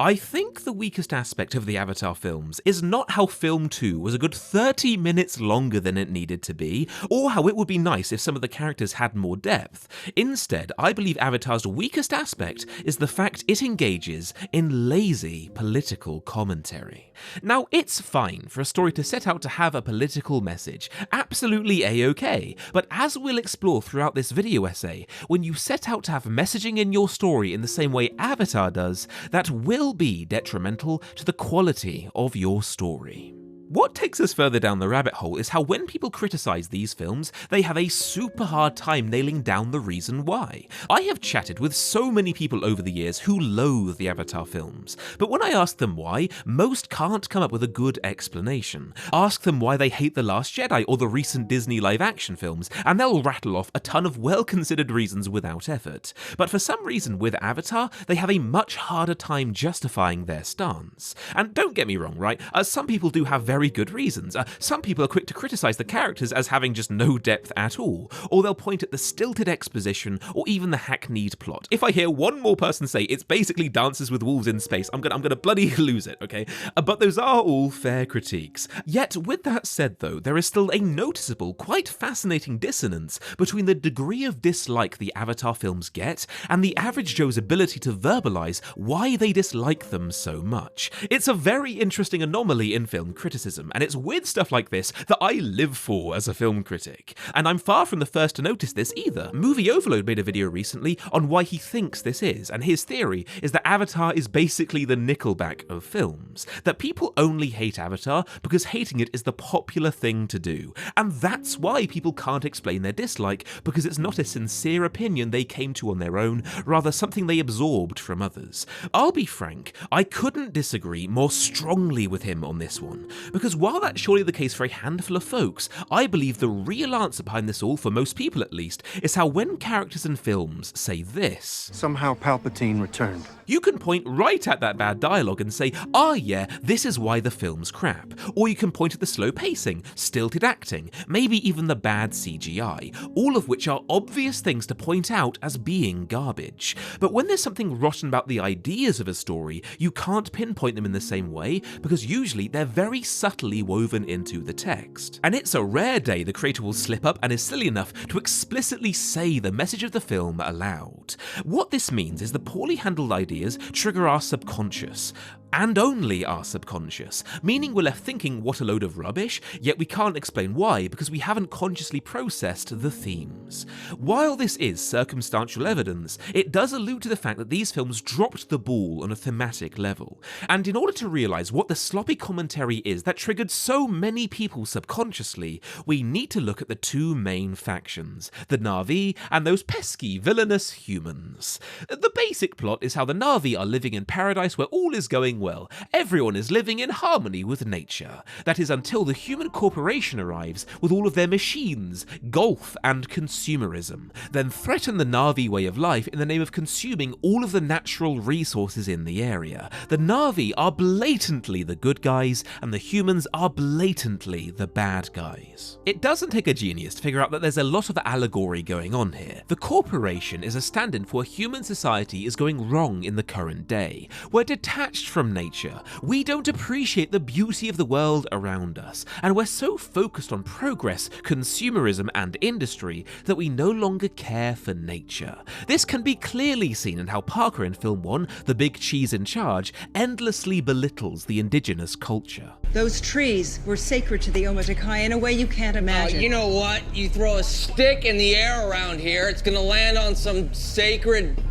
I think the weakest aspect of the Avatar films is not how film 2 was a good 30 minutes longer than it needed to be, or how it would be nice if some of the characters had more depth. Instead, I believe Avatar's weakest aspect is the fact it engages in lazy political commentary. Now, it's fine for a story to set out to have a political message, absolutely a-okay, but as we'll explore throughout this video essay, when you set out to have messaging in your story in the same way Avatar does, that will be detrimental to the quality of your story. What takes us further down the rabbit hole is how when people criticize these films, they have a super hard time nailing down the reason why. I have chatted with so many people over the years who loathe the Avatar films, but when I ask them why, most can't come up with a good explanation. Ask them why they hate The Last Jedi or the recent Disney live-action films, and they'll rattle off a ton of well-considered reasons without effort. But for some reason with Avatar, they have a much harder time justifying their stance. And don't get me wrong, right? Some people do have very good reasons. Some people are quick to criticize the characters as having just no depth at all, or they'll point at the stilted exposition or even the hackneyed plot. If I hear one more person say it's basically Dances with Wolves in space, I'm gonna bloody lose it, okay? But those are all fair critiques. Yet, with that said though, there is still a noticeable, quite fascinating dissonance between the degree of dislike the Avatar films get and the average Joe's ability to verbalize why they dislike them so much. It's a very interesting anomaly in film criticism, and it's weird stuff like this that I live for as a film critic. And I'm far from the first to notice this either. Movie Overload made a video recently on why he thinks this is, and his theory is that Avatar is basically the Nickelback of films. That people only hate Avatar because hating it is the popular thing to do. And that's why people can't explain their dislike, because it's not a sincere opinion they came to on their own, rather something they absorbed from others. I'll be frank, I couldn't disagree more strongly with him on this one. Because while that's surely the case for a handful of folks, I believe the real answer behind this all, for most people at least, is how when characters in films say this, "Somehow Palpatine returned," you can point right at that bad dialogue and say, yeah, this is why the film's crap. Or you can point at the slow pacing, stilted acting, maybe even the bad CGI, all of which are obvious things to point out as being garbage. But when there's something rotten about the ideas of a story, you can't pinpoint them in the same way, because usually they're very subtly woven into the text. And it's a rare day the creator will slip up and is silly enough to explicitly say the message of the film aloud. What this means is the poorly handled ideas trigger our subconscious, and only our subconscious, meaning we're left thinking what a load of rubbish, yet we can't explain why because we haven't consciously processed the themes. While this is circumstantial evidence, it does allude to the fact that these films dropped the ball on a thematic level, and in order to realise what the sloppy commentary is that triggered so many people subconsciously, we need to look at the two main factions, the Na'vi and those pesky villainous humans. The basic plot is how the Na'vi are living in paradise where all is going well. Everyone is living in harmony with nature. That is until the human corporation arrives with all of their machines, golf and consumerism, then threaten the Na'vi way of life in the name of consuming all of the natural resources in the area. The Na'vi are blatantly the good guys and the humans are blatantly the bad guys. It doesn't take a genius to figure out that there's a lot of allegory going on here. The corporation is a stand-in for human society is going wrong in the current day. We're detached from nature. We don't appreciate the beauty of the world around us, and we're so focused on progress, consumerism and industry that we no longer care for nature. This can be clearly seen in how Parker in film 1, The Big Cheese in Charge, endlessly belittles the indigenous culture. Those trees were sacred to the Omaticai in a way you can't imagine. You know what? You throw a stick in the air around here, it's gonna land on some sacred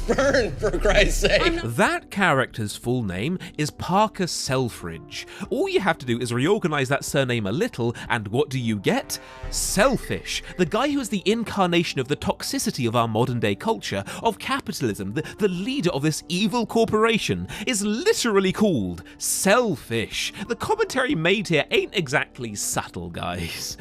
fern, for Christ's sake. That character's full name is Parker Selfridge. All you have to do is reorganize that surname a little, and what do you get? Selfish. The guy who is the incarnation of the toxicity of our modern day culture, of capitalism, the leader of this evil corporation, is literally called selfish. The commentary made here ain't exactly subtle, guys.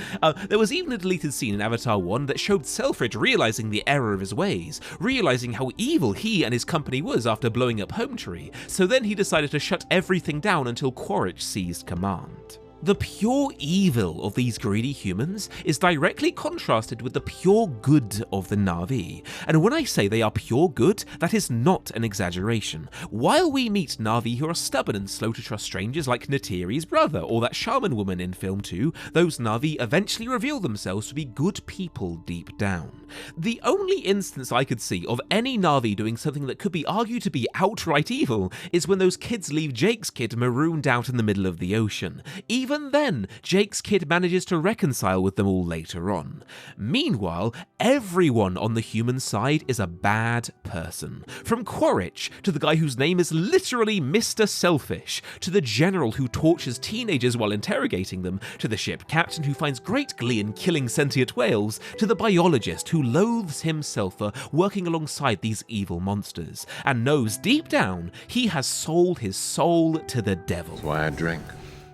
There was even a deleted scene in Avatar 1 that showed Selfridge realizing the error of his ways, realizing how evil he and his company was after blowing up Home Tree, so then he decided to shut everything down until Quaritch seized command. The pure evil of these greedy humans is directly contrasted with the pure good of the Na'vi. And when I say they are pure good, that is not an exaggeration. While we meet Na'vi who are stubborn and slow to trust strangers like Neytiri's brother or that shaman woman in film 2, those Na'vi eventually reveal themselves to be good people deep down. The only instance I could see of any Na'vi doing something that could be argued to be outright evil is when those kids leave Jake's kid marooned out in the middle of the ocean. Even then, Jake's kid manages to reconcile with them all later on. Meanwhile, everyone on the human side is a bad person. From Quaritch, to the guy whose name is literally Mr. Selfish, to the general who tortures teenagers while interrogating them, to the ship captain who finds great glee in killing sentient whales, to the biologist who loathes himself for working alongside these evil monsters, and knows deep down he has sold his soul to the devil. That's why I drink.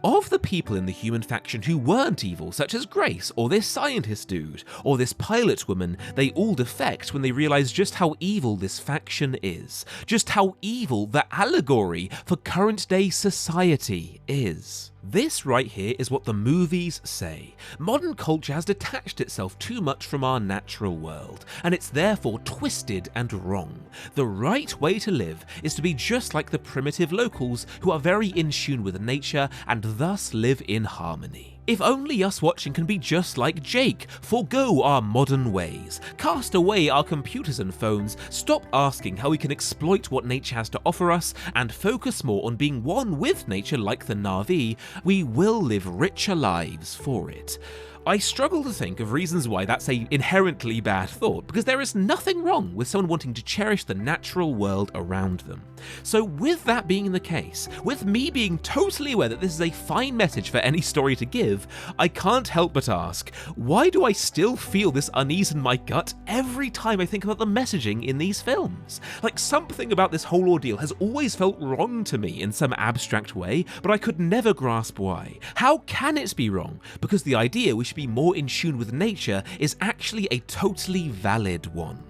Of the people in the human faction who weren't evil, such as Grace, or this scientist dude, or this pilot woman, they all defect when they realise just how evil this faction is. Just how evil the allegory for current day society is. This right here is what the movies say. Modern culture has detached itself too much from our natural world, and it's therefore twisted and wrong. The right way to live is to be just like the primitive locals who are very in tune with nature and thus live in harmony. If only us watching can be just like Jake, forgo our modern ways, cast away our computers and phones, stop asking how we can exploit what nature has to offer us, and focus more on being one with nature like the Na'vi, we will live richer lives for it. I struggle to think of reasons why that's an inherently bad thought, because there is nothing wrong with someone wanting to cherish the natural world around them. So with that being the case, with me being totally aware that this is a fine message for any story to give, I can't help but ask, why do I still feel this unease in my gut every time I think about the messaging in these films? Like, something about this whole ordeal has always felt wrong to me in some abstract way, but I could never grasp why. How can it be wrong? Because the idea we should be more in tune with nature is actually a totally valid one.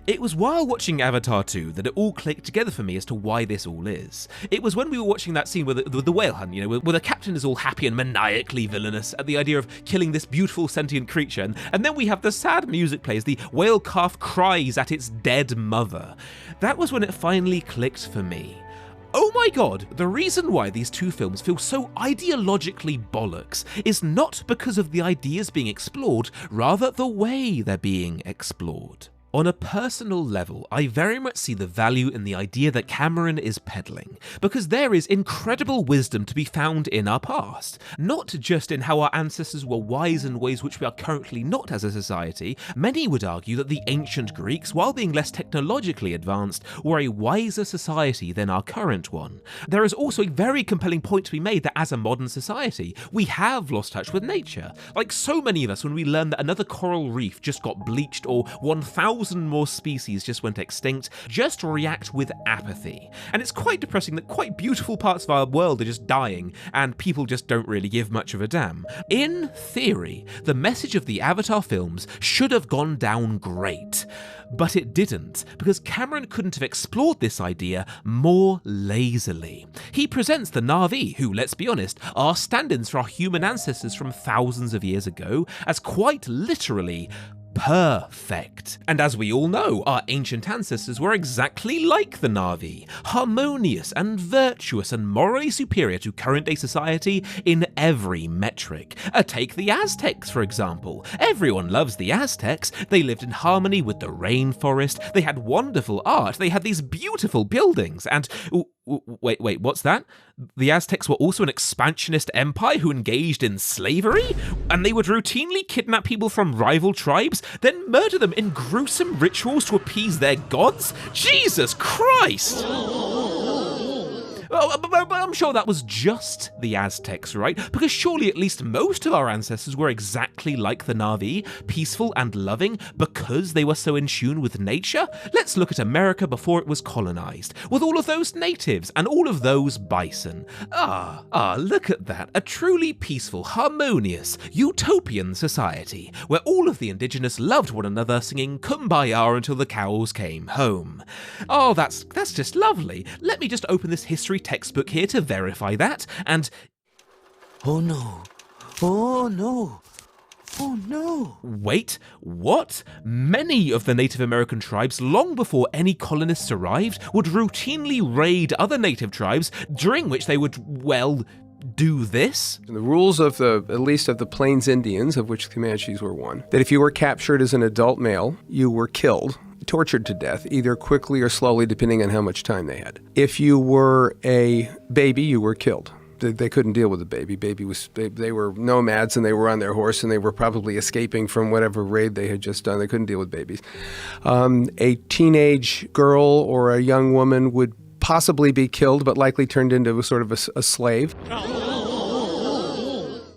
It was while watching Avatar 2 that it all clicked together for me as to why this all is. It was when we were watching that scene with the whale hunt, where the captain is all happy and maniacally villainous at the idea of killing this beautiful sentient creature, and then we have the sad music plays, the whale calf cries at its dead mother. That was when it finally clicked for me. Oh my god, the reason why these two films feel so ideologically bollocks is not because of the ideas being explored, rather the way they're being explored. On a personal level, I very much see the value in the idea that Cameron is peddling, because there is incredible wisdom to be found in our past, not just in how our ancestors were wise in ways which we are currently not as a society. Many would argue that the ancient Greeks, while being less technologically advanced, were a wiser society than our current one. There is also a very compelling point to be made that as a modern society, we have lost touch with nature. Like so many of us, when we learn that another coral reef just got bleached or 1,000 more species just went extinct, just react with apathy. And it's quite depressing that quite beautiful parts of our world are just dying and people just don't really give much of a damn. In theory, the message of the Avatar films should have gone down great. But it didn't, because Cameron couldn't have explored this idea more lazily. He presents the Na'vi, who, let's be honest, are stand-ins for our human ancestors from thousands of years ago, as quite literally perfect. And as we all know, our ancient ancestors were exactly like the Na'vi, harmonious and virtuous and morally superior to current-day society in every metric. Take the Aztecs, for example. Everyone loves the Aztecs. They lived in harmony with the rainforest, they had wonderful art, they had these beautiful buildings, and wait, what's that? The Aztecs were also an expansionist empire who engaged in slavery? And they would routinely kidnap people from rival tribes, then murder them in gruesome rituals to appease their gods? Jesus Christ! But I'm sure that was just the Aztecs, right? Because surely at least most of our ancestors were exactly like the Na'vi, peaceful and loving because they were so in tune with nature. Let's look at America before it was colonized, with all of those natives and all of those bison. Look at that. A truly peaceful, harmonious, utopian society, where all of the indigenous loved one another, singing Kumbaya until the cows came home. Oh, that's just lovely. Let me just open this history textbook here to verify that, and Oh no. Oh no. Oh no. Wait, what? Many of the Native American tribes, long before any colonists arrived, would routinely raid other native tribes, during which they would, well, do this? The rules of at least of the Plains Indians, of which Comanches were one, that if you were captured as an adult male, you were killed, tortured to death, either quickly or slowly, depending on how much time they had. If you were a baby, you were killed. They couldn't deal with the baby. They were nomads, and they were on their horse, and they were probably escaping from whatever raid they had just done. They couldn't deal with babies. A teenage girl or a young woman would possibly be killed, but likely turned into sort of a slave.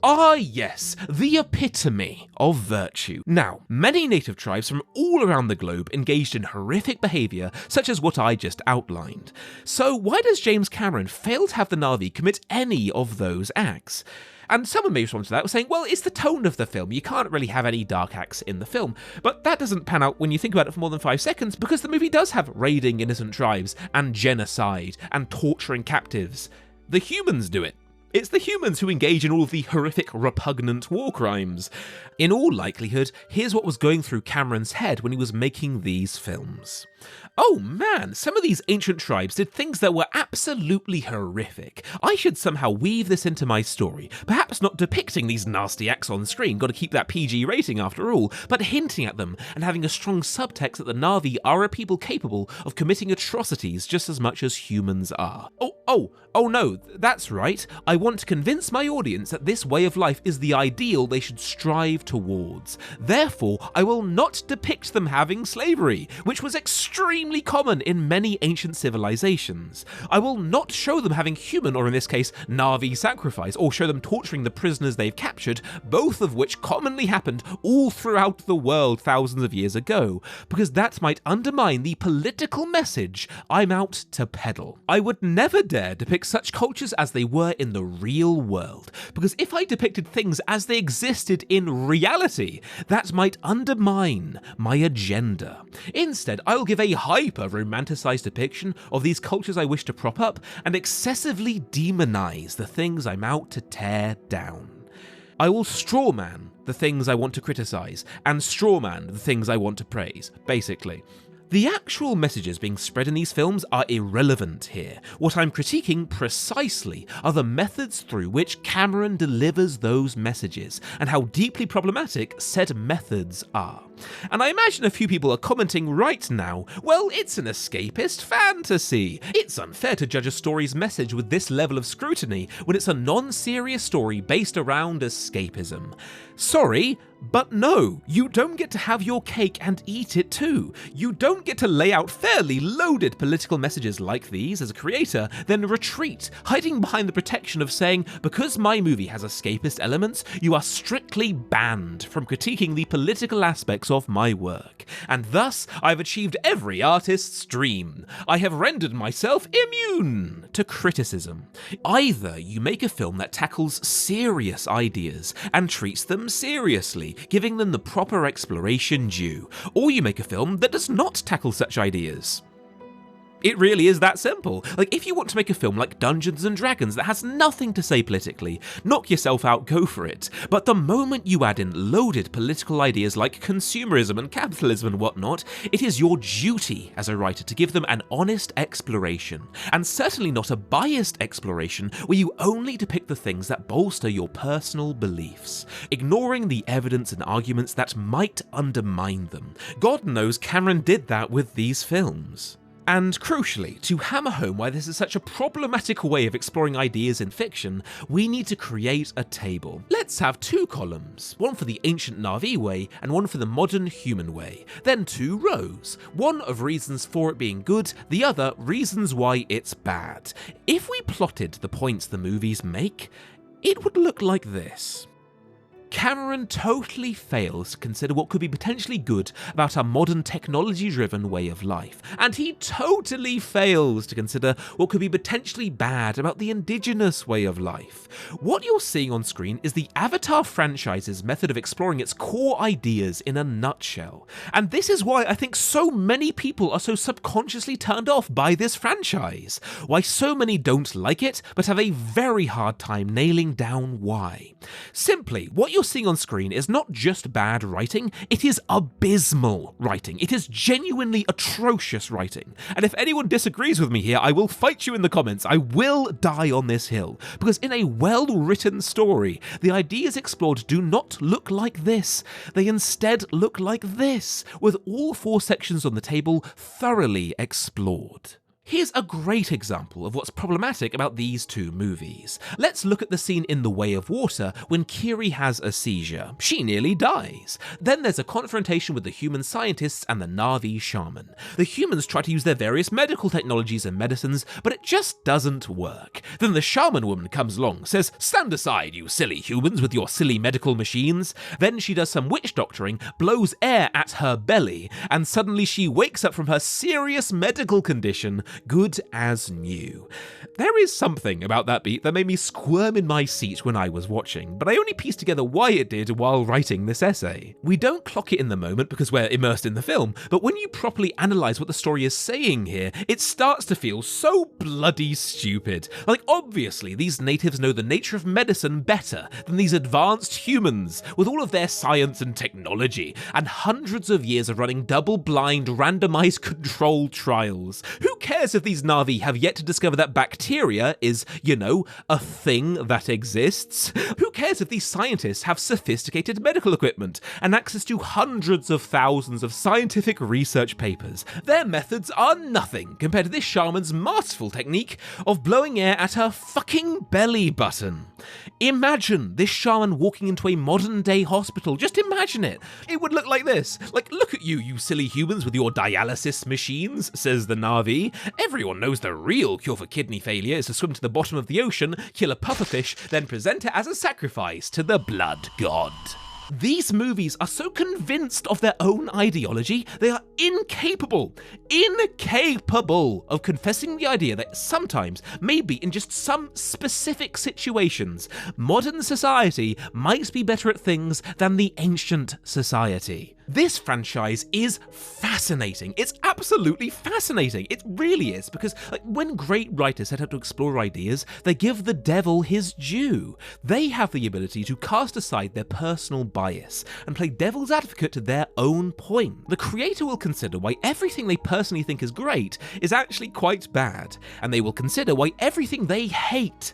Ah yes, the epitome of virtue. Now, many native tribes from all around the globe engaged in horrific behaviour such as what I just outlined. So why does James Cameron fail to have the Na'vi commit any of those acts? And someone may respond to that saying, well, it's the tone of the film, you can't really have any dark acts in the film. But that doesn't pan out when you think about it for more than 5 seconds, because the movie does have raiding innocent tribes, and genocide, and torturing captives. The humans do it. It's the humans who engage in all of the horrific, repugnant war crimes. In all likelihood, here's what was going through Cameron's head when he was making these films. Oh man, some of these ancient tribes did things that were absolutely horrific. I should somehow weave this into my story, perhaps not depicting these nasty acts on screen, gotta keep that PG rating after all, but hinting at them and having a strong subtext that the Na'vi are a people capable of committing atrocities just as much as humans are. Oh no, that's right. I want to convince my audience that this way of life is the ideal they should strive towards. Therefore, I will not depict them having slavery, which was extremely common in many ancient civilizations. I will not show them having human, or in this case, Na'vi sacrifice, or show them torturing the prisoners they've captured, both of which commonly happened all throughout the world thousands of years ago, because that might undermine the political message I'm out to peddle. I would never dare depict such cultures as they were in the real world, because if I depicted things as they existed in reality, that might undermine my agenda. Instead, I'll give a hyper-romanticized depiction of these cultures I wish to prop up, and excessively demonize the things I'm out to tear down. I will strawman the things I want to criticize, and strawman the things I want to praise, basically. The actual messages being spread in these films are irrelevant here. What I'm critiquing precisely are the methods through which Cameron delivers those messages, and how deeply problematic said methods are. And I imagine a few people are commenting right now, well, it's an escapist fantasy. It's unfair to judge a story's message with this level of scrutiny when it's a non-serious story based around escapism. Sorry, but no, you don't get to have your cake and eat it too. You don't get to lay out fairly loaded political messages like these as a creator, then retreat, hiding behind the protection of saying, because my movie has escapist elements, you are strictly banned from critiquing the political aspects of my work. And thus, I've achieved every artist's dream. I have rendered myself immune to criticism. Either you make a film that tackles serious ideas and treats them seriously, giving them the proper exploration due, or you make a film that does not tackle such ideas. It really is that simple. Like, if you want to make a film like Dungeons and Dragons that has nothing to say politically, knock yourself out, go for it. But the moment you add in loaded political ideas like consumerism and capitalism and whatnot, it is your duty as a writer to give them an honest exploration, and certainly not a biased exploration where you only depict the things that bolster your personal beliefs, ignoring the evidence and arguments that might undermine them. God knows Cameron did that with these films. And crucially, to hammer home why this is such a problematic way of exploring ideas in fiction, we need to create a table. Let's have 2 columns, one for the ancient Na'vi way and one for the modern human way. Then 2 rows, one of reasons for it being good, the other reasons why it's bad. If we plotted the points the movies make, it would look like this. Cameron totally fails to consider what could be potentially good about our modern technology-driven way of life, and he totally fails to consider what could be potentially bad about the indigenous way of life. What you're seeing on screen is the Avatar franchise's method of exploring its core ideas in a nutshell, and this is why I think so many people are so subconsciously turned off by this franchise, why so many don't like it but have a very hard time nailing down why. Simply, what you're seeing on screen is not just bad writing, it is abysmal writing. It is genuinely atrocious writing. And if anyone disagrees with me here, I will fight you in the comments. I will die on this hill. Because in a well-written story, the ideas explored do not look like this. They instead look like this, with all 4 sections on the table thoroughly explored. Here's a great example of what's problematic about these 2 movies. Let's look at the scene in The Way of Water when Kiri has a seizure. She nearly dies. Then there's a confrontation with the human scientists and the Na'vi shaman. The humans try to use their various medical technologies and medicines, but it just doesn't work. Then the shaman woman comes along, says, "Stand aside, you silly humans with your silly medical machines." Then she does some witch doctoring, blows air at her belly, and suddenly she wakes up from her serious medical condition, good as new. There is something about that beat that made me squirm in my seat when I was watching, but I only pieced together why it did while writing this essay. We don't clock it in the moment because we're immersed in the film, but when you properly analyse what the story is saying here, it starts to feel so bloody stupid. Like, obviously, these natives know the nature of medicine better than these advanced humans, with all of their science and technology, and hundreds of years of running double-blind, randomised controlled trials. Who cares if these Na'vi have yet to discover that bacteria is, you know, a thing that exists? Who cares if these scientists have sophisticated medical equipment and access to hundreds of thousands of scientific research papers? Their methods are nothing compared to this shaman's masterful technique of blowing air at her fucking belly button. Imagine this shaman walking into a modern-day hospital. Just imagine it. It would look like this. Like, look at you, you silly humans with your dialysis machines, says the Na'vi. Everyone knows the real cure for kidney failure is to swim to the bottom of the ocean, kill a pufferfish, then present it as a sacrifice to the blood god. These movies are so convinced of their own ideology, they are incapable of confessing the idea that sometimes, maybe in just some specific situations, modern society might be better at things than the ancient society. This franchise is fascinating. It's absolutely fascinating. It really is, because when great writers set out to explore ideas, they give the devil his due. They have the ability to cast aside their personal bias and play devil's advocate to their own point. The creator will consider why everything they personally think is great is actually quite bad, and they will consider why everything they hate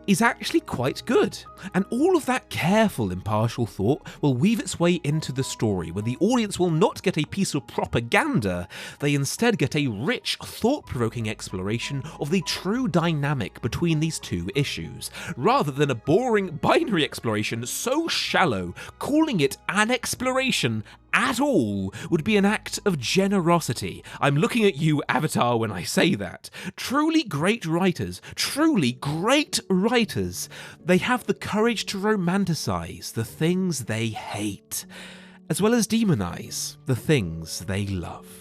is actually quite good. And all of that careful, impartial thought will weave its way into the story, where the audience will not get a piece of propaganda, they instead get a rich, thought-provoking exploration of the true dynamic between these 2 issues, rather than a boring binary exploration so shallow, calling it an exploration at all would be an act of generosity. I'm looking at you, Avatar, when I say that. Truly great writers, they have the courage to romanticize the things they hate, as well as demonize the things they love.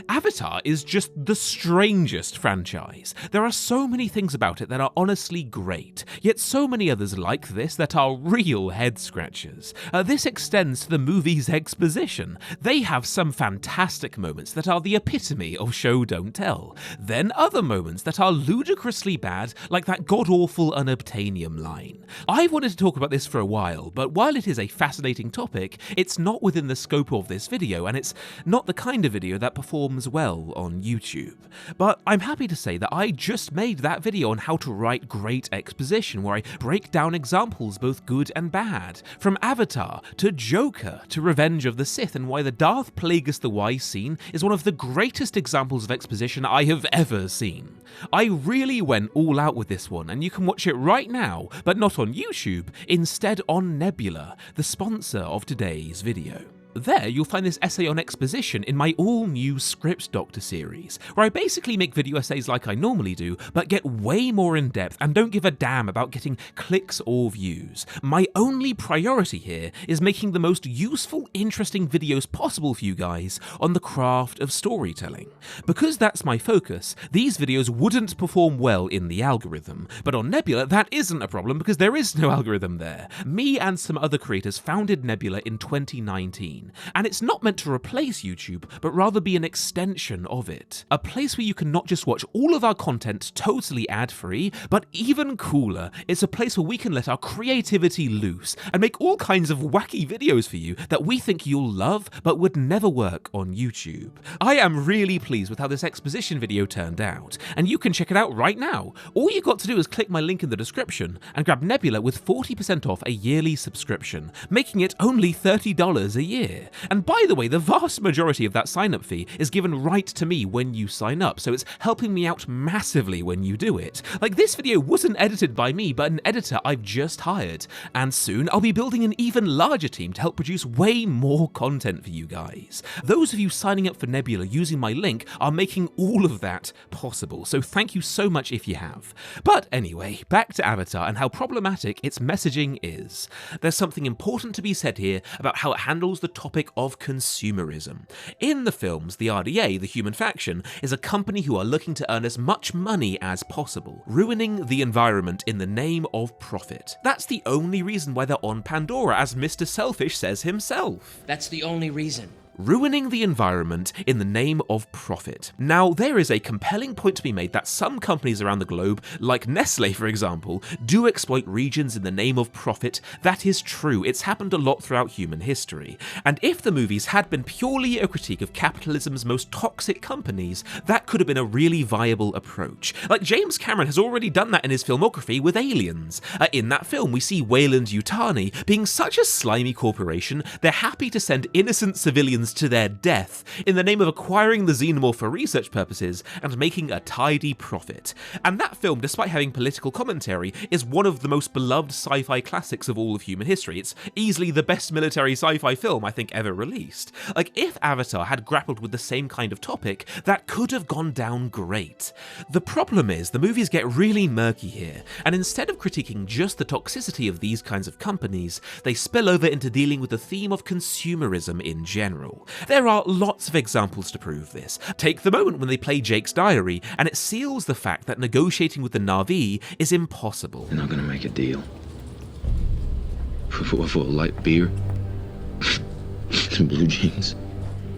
Avatar is just the strangest franchise. There are so many things about it that are honestly great, yet so many others like this that are real head-scratchers. This extends to the movie's exposition. They have some fantastic moments that are the epitome of show don't tell, then other moments that are ludicrously bad, like that god-awful unobtainium line. I've wanted to talk about this for a while, but while it is a fascinating topic, it's not within the scope of this video, and it's not the kind of video that performs well on YouTube. But I'm happy to say that I just made that video on how to write great exposition, where I break down examples both good and bad, from Avatar to Joker to Revenge of the Sith, and why the Darth Plagueis the Wise scene is one of the greatest examples of exposition I have ever seen. I really went all out with this one, and you can watch it right now, but not on YouTube, instead on Nebula, the sponsor of today's video. There, you'll find this essay on exposition in my all-new Script Doctor series, where I basically make video essays like I normally do, but get way more in-depth and don't give a damn about getting clicks or views. My only priority here is making the most useful, interesting videos possible for you guys on the craft of storytelling. Because that's my focus, these videos wouldn't perform well in the algorithm, but on Nebula that isn't a problem because there is no algorithm there. Me and some other creators founded Nebula in 2019. And it's not meant to replace YouTube, but rather be an extension of it. A place where you can not just watch all of our content totally ad-free, but even cooler, it's a place where we can let our creativity loose and make all kinds of wacky videos for you that we think you'll love, but would never work on YouTube. I am really pleased with how this exposition video turned out, and you can check it out right now. All you got to do is click my link in the description and grab Nebula with 40% off a yearly subscription, making it only $30 a year. And by the way, the vast majority of that sign-up fee is given right to me when you sign up, so it's helping me out massively when you do it. Like, this video wasn't edited by me, but an editor I've just hired, and soon I'll be building an even larger team to help produce way more content for you guys. Those of you signing up for Nebula using my link are making all of that possible, so thank you so much if you have. But anyway, back to Avatar and how problematic its messaging is. There's something important to be said here about how it handles the topic of consumerism. In the films, the RDA, the human faction, is a company who are looking to earn as much money as possible, ruining the environment in the name of profit. That's the only reason why they're on Pandora, as Mr. Selfish says himself. That's the only reason. Ruining the environment in the name of profit. Now, there is a compelling point to be made that some companies around the globe, like Nestle for example, do exploit regions in the name of profit. That is true, it's happened a lot throughout human history. And if the movies had been purely a critique of capitalism's most toxic companies, that could have been a really viable approach. Like, James Cameron has already done that in his filmography with Aliens. In that film, we see Weyland Yutani being such a slimy corporation, they're happy to send innocent civilians to their death in the name of acquiring the xenomorph for research purposes and making a tidy profit. And that film, despite having political commentary, is one of the most beloved sci-fi classics of all of human history. It's easily the best military sci-fi film I think ever released. Like, if Avatar had grappled with the same kind of topic, that could have gone down great. The problem is, the movies get really murky here, and instead of critiquing just the toxicity of these kinds of companies, they spill over into dealing with the theme of consumerism in general. There are lots of examples to prove this. Take the moment when they play Jake's diary, and it seals the fact that negotiating with the Na'vi is impossible. They're not gonna make a deal. For a light beer? Some blue jeans?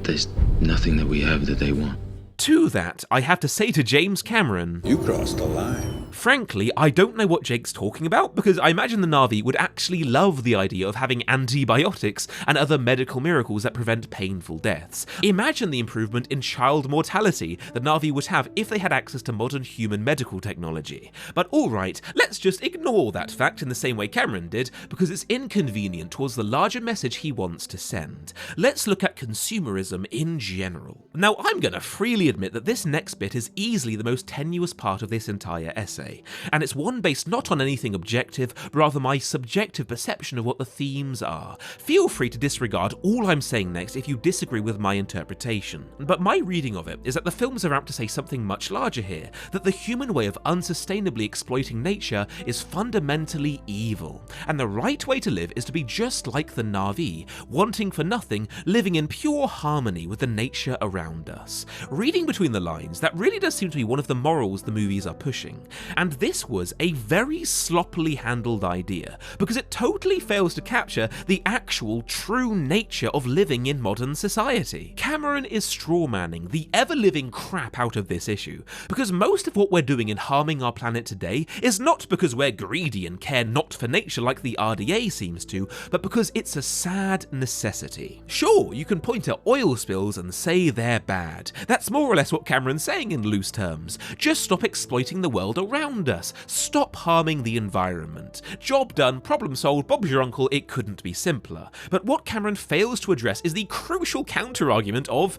There's nothing that we have that they want. To that, I have to say to James Cameron, you crossed the line. Frankly, I don't know what Jake's talking about, because I imagine the Na'vi would actually love the idea of having antibiotics and other medical miracles that prevent painful deaths. Imagine the improvement in child mortality the Na'vi would have if they had access to modern human medical technology. But alright, let's just ignore that fact in the same way Cameron did, because it's inconvenient towards the larger message he wants to send. Let's look at consumerism in general. Now, I'm gonna freely admit that this next bit is easily the most tenuous part of this entire essay, and it's one based not on anything objective, but rather my subjective perception of what the themes are. Feel free to disregard all I'm saying next if you disagree with my interpretation, but my reading of it is that the films are out to say something much larger here, that the human way of unsustainably exploiting nature is fundamentally evil, and the right way to live is to be just like the Na'vi, wanting for nothing, living in pure harmony with the nature around us. Reading between the lines, that really does seem to be one of the morals the movies are pushing. And this was a very sloppily handled idea, because it totally fails to capture the actual true nature of living in modern society. Cameron is strawmanning the ever-living crap out of this issue, because most of what we're doing in harming our planet today is not because we're greedy and care not for nature like the RDA seems to, but because it's a sad necessity. Sure, you can point at oil spills and say they're bad. That's more or less what Cameron's saying in loose terms. Just stop exploiting the world around us. Stop harming the environment. Job done, problem solved, Bob's your uncle, it couldn't be simpler. But what Cameron fails to address is the crucial counter-argument of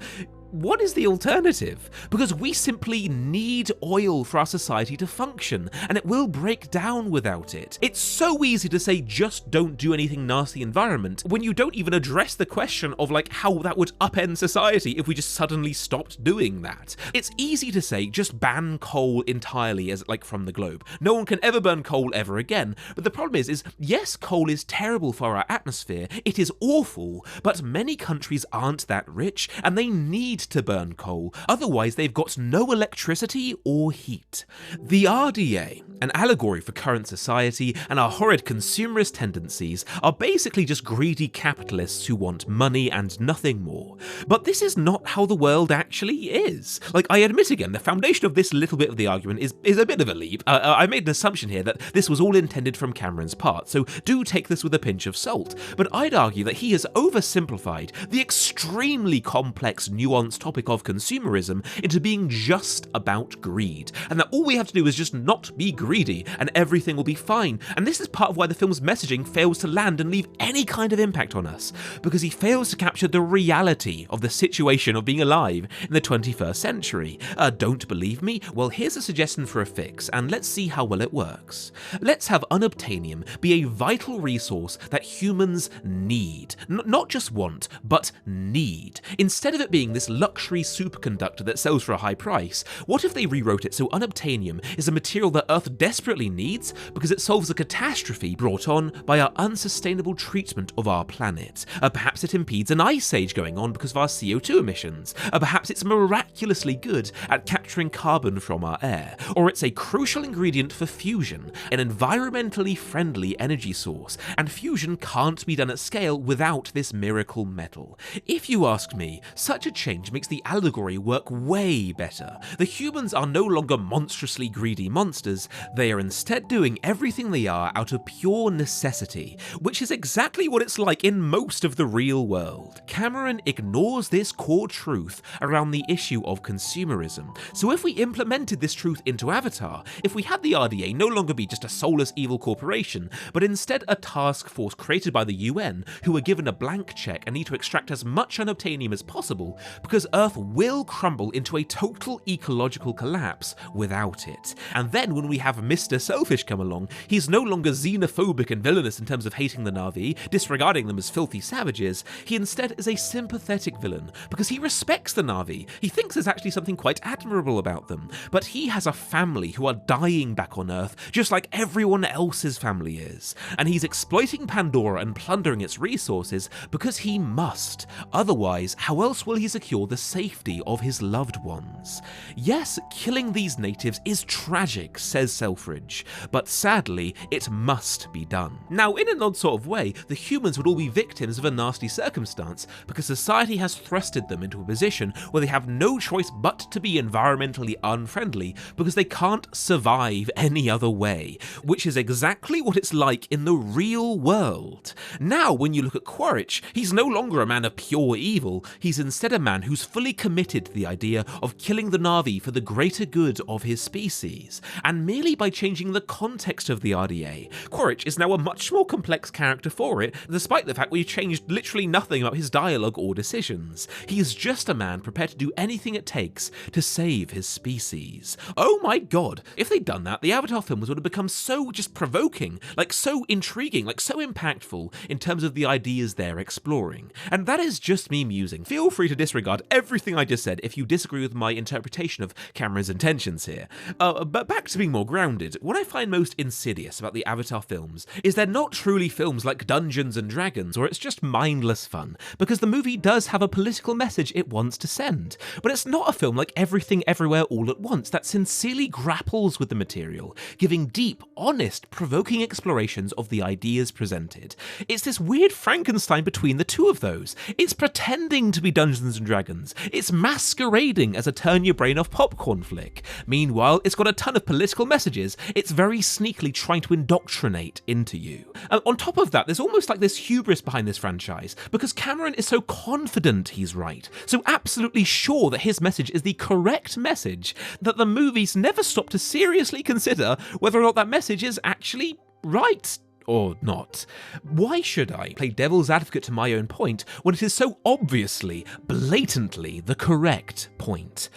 what is the alternative? Because we simply need oil for our society to function, and it will break down without it. It's so easy to say just don't do anything nasty environment when you don't even address the question of like how that would upend society if we just suddenly stopped doing that. It's easy to say just ban coal entirely as like from the globe. No one can ever burn coal ever again. But the problem is yes, coal is terrible for our atmosphere. It is awful, but many countries aren't that rich and they need to burn coal. Otherwise, they've got no electricity or heat. The RDA, an allegory for current society and our horrid consumerist tendencies, are basically just greedy capitalists who want money and nothing more. But this is not how the world actually is. Like, I admit again, the foundation of this little bit of the argument is a bit of a leap. I made an assumption here that this was all intended from Cameron's part, so do take this with a pinch of salt. But I'd argue that he has oversimplified the extremely complex, nuanced topic of consumerism into being just about greed, and that all we have to do is just not be greedy and everything will be fine. And this is part of why the film's messaging fails to land and leave any kind of impact on us, because he fails to capture the reality of the situation of being alive in the 21st century. Don't believe me? Well, here's a suggestion for a fix, and let's see how well it works. Let's have unobtainium be a vital resource that humans need. Not just want, but need. Instead of it being this luxury superconductor that sells for a high price, what if they rewrote it so unobtainium is a material that Earth desperately needs because it solves a catastrophe brought on by our unsustainable treatment of our planet? Perhaps it impedes an ice age going on because of our CO2 emissions. Perhaps it's miraculously good at capturing carbon from our air. Or it's a crucial ingredient for fusion, an environmentally friendly energy source, and fusion can't be done at scale without this miracle metal. If you ask me, such a change makes the allegory work way better. The humans are no longer monstrously greedy monsters, they are instead doing everything they are out of pure necessity, which is exactly what it's like in most of the real world. Cameron ignores this core truth around the issue of consumerism. So if we implemented this truth into Avatar, if we had the RDA no longer be just a soulless evil corporation, but instead a task force created by the UN who are given a blank check and need to extract as much unobtainium as possible, because Earth will crumble into a total ecological collapse without it. And then when we have Mr. Selfish come along, he's no longer xenophobic and villainous in terms of hating the Na'vi, disregarding them as filthy savages. He instead is a sympathetic villain, because he respects the Na'vi. He thinks there's actually something quite admirable about them. But he has a family who are dying back on Earth, just like everyone else's family is. And he's exploiting Pandora and plundering its resources because he must. Otherwise, how else will he secure the safety of his loved ones? Yes, killing these natives is tragic, says Selfridge, but sadly, it must be done. Now, in an odd sort of way, the humans would all be victims of a nasty circumstance, because society has thrusted them into a position where they have no choice but to be environmentally unfriendly, because they can't survive any other way, which is exactly what it's like in the real world. Now, when you look at Quaritch, he's no longer a man of pure evil, he's instead a man who's fully committed to the idea of killing the Na'vi for the greater good of his species. And merely by changing the context of the RDA, Quaritch is now a much more complex character for it, despite the fact we've changed literally nothing about his dialogue or decisions. He is just a man prepared to do anything it takes to save his species. Oh my god, if they'd done that, the Avatar films would have become so just provoking, like so intriguing, like so impactful in terms of the ideas they're exploring. And that is just me musing. Feel free to disregard everything I just said if you disagree with my interpretation of Cameron's intentions here. But back to being more grounded, what I find most insidious about the Avatar films is they're not truly films like Dungeons and Dragons, or it's just mindless fun, because the movie does have a political message it wants to send. But it's not a film like Everything Everywhere All at Once that sincerely grapples with the material, giving deep, honest, provoking explorations of the ideas presented. It's this weird Frankenstein between the two of those. It's pretending to be Dungeons and Dragons. It's masquerading as a turn-your-brain-off popcorn flick. Meanwhile, it's got a ton of political messages it's very sneakily trying to indoctrinate into you. On top of that, there's almost like this hubris behind this franchise, because Cameron is so confident he's right, so absolutely sure that his message is the correct message, that the movies never stop to seriously consider whether or not that message is actually right Or not. Why should I play devil's advocate to my own point when it is so obviously, blatantly the correct point?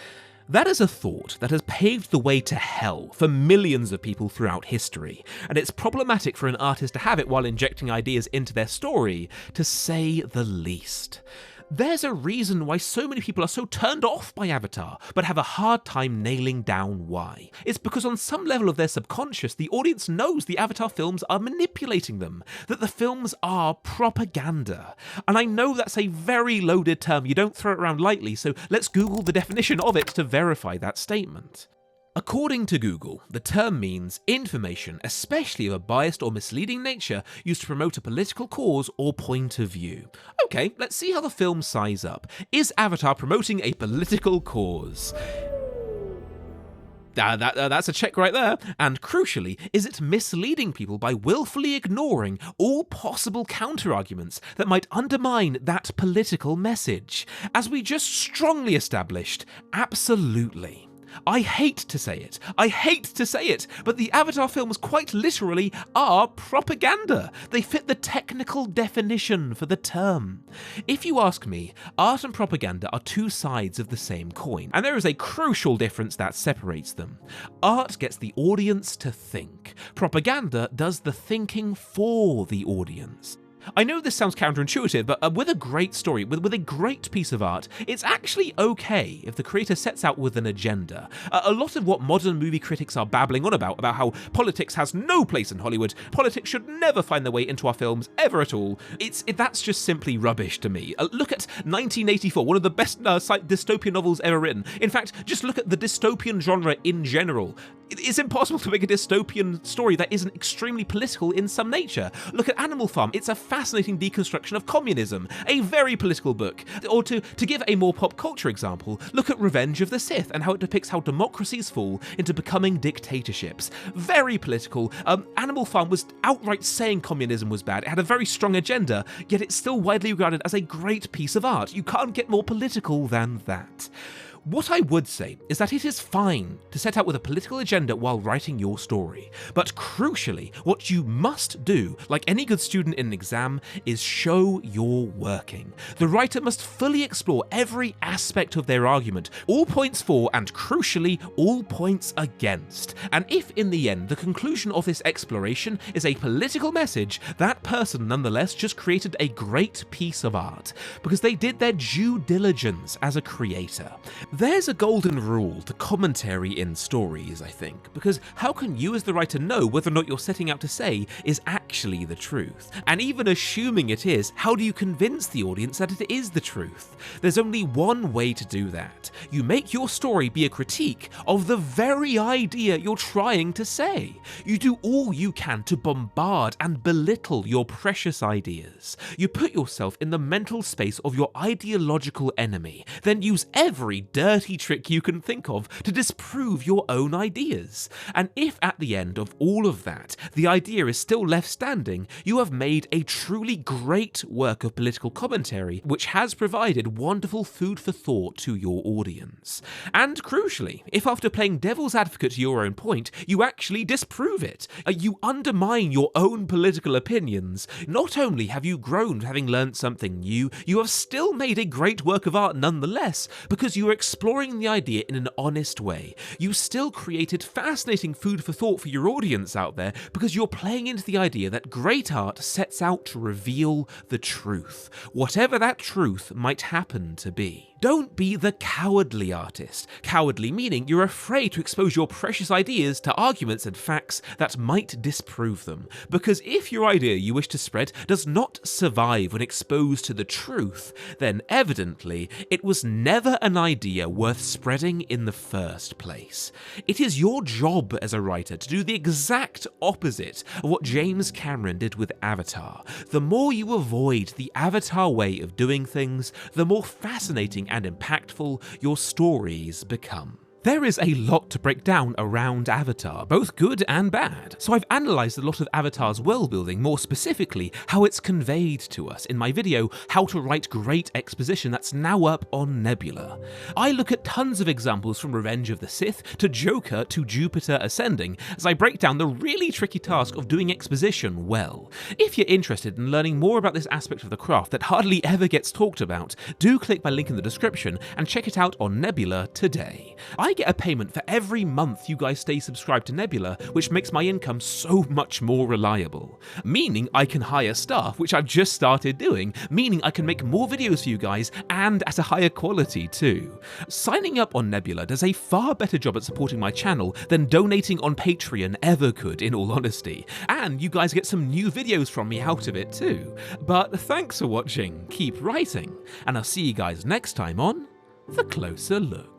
That is a thought that has paved the way to hell for millions of people throughout history, and it's problematic for an artist to have it while injecting ideas into their story, to say the least. There's a reason why so many people are so turned off by Avatar, but have a hard time nailing down why. It's because on some level of their subconscious, the audience knows the Avatar films are manipulating them, that the films are propaganda. And I know that's a very loaded term, you don't throw it around lightly, so let's Google the definition of it to verify that statement. According to Google, the term means information, especially of a biased or misleading nature, used to promote a political cause or point of view. Okay, let's see how the films size up. Is Avatar promoting a political cause? That's a check right there. And crucially, is it misleading people by willfully ignoring all possible counter-arguments that might undermine that political message? As we just strongly established, absolutely. I hate to say it, but the Avatar films quite literally are propaganda. They fit the technical definition for the term. If you ask me, art and propaganda are two sides of the same coin, and there is a crucial difference that separates them. Art gets the audience to think. Propaganda does the thinking for the audience. I know this sounds counterintuitive, but with a great story, with a great piece of art, it's actually okay if the creator sets out with an agenda. A lot of what modern movie critics are babbling on about how politics has no place in Hollywood, politics should never find their way into our films ever at all, that's just simply rubbish to me. Look at 1984, one of the best dystopian novels ever written. In fact, just look at the dystopian genre in general. It's impossible to make a dystopian story that isn't extremely political in some nature. Look at Animal Farm, it's a fascinating deconstruction of communism, a very political book. Or to give a more pop culture example, look at Revenge of the Sith and how it depicts how democracies fall into becoming dictatorships. Very political. Animal Farm was outright saying communism was bad, it had a very strong agenda, yet it's still widely regarded as a great piece of art. You can't get more political than that. What I would say is that it is fine to set out with a political agenda while writing your story, but crucially, what you must do, like any good student in an exam, is show you're working. The writer must fully explore every aspect of their argument, all points for and crucially, all points against. And if in the end the conclusion of this exploration is a political message, that person nonetheless just created a great piece of art, because they did their due diligence as a creator. There's a golden rule to commentary in stories, I think, because how can you as the writer know whether or not you're setting out to say is actually the truth? And even assuming it is, how do you convince the audience that it is the truth? There's only one way to do that. You make your story be a critique of the very idea you're trying to say. You do all you can to bombard and belittle your precious ideas. You put yourself in the mental space of your ideological enemy, then use every dirty trick you can think of to disprove your own ideas. And if at the end of all of that, the idea is still left standing, you have made a truly great work of political commentary, which has provided wonderful food for thought to your audience. And crucially, if after playing devil's advocate to your own point, you actually disprove it, you undermine your own political opinions, not only have you grown having learned something new, you have still made a great work of art nonetheless, because you are exploring the idea in an honest way. You still created fascinating food for thought for your audience out there, because you're playing into the idea that great art sets out to reveal the truth, whatever that truth might happen to be. Don't be the cowardly artist. Cowardly meaning you're afraid to expose your precious ideas to arguments and facts that might disprove them. Because if your idea you wish to spread does not survive when exposed to the truth, then evidently it was never an idea worth spreading in the first place. It is your job as a writer to do the exact opposite of what James Cameron did with Avatar. The more you avoid the Avatar way of doing things, the more fascinating and impactful your stories become. There is a lot to break down around Avatar, both good and bad, so I've analysed a lot of Avatar's world building, more specifically how it's conveyed to us in my video How to Write Great Exposition that's now up on Nebula. I look at tons of examples from Revenge of the Sith to Joker to Jupiter Ascending as I break down the really tricky task of doing exposition well. If you're interested in learning more about this aspect of the craft that hardly ever gets talked about, do click my link in the description and check it out on Nebula today. I get a payment for every month you guys stay subscribed to Nebula, which makes my income so much more reliable. Meaning I can hire staff, which I've just started doing, meaning I can make more videos for you guys and at a higher quality too. Signing up on Nebula does a far better job at supporting my channel than donating on Patreon ever could, in all honesty. And you guys get some new videos from me out of it too. But thanks for watching, keep writing, and I'll see you guys next time on The Closer Look.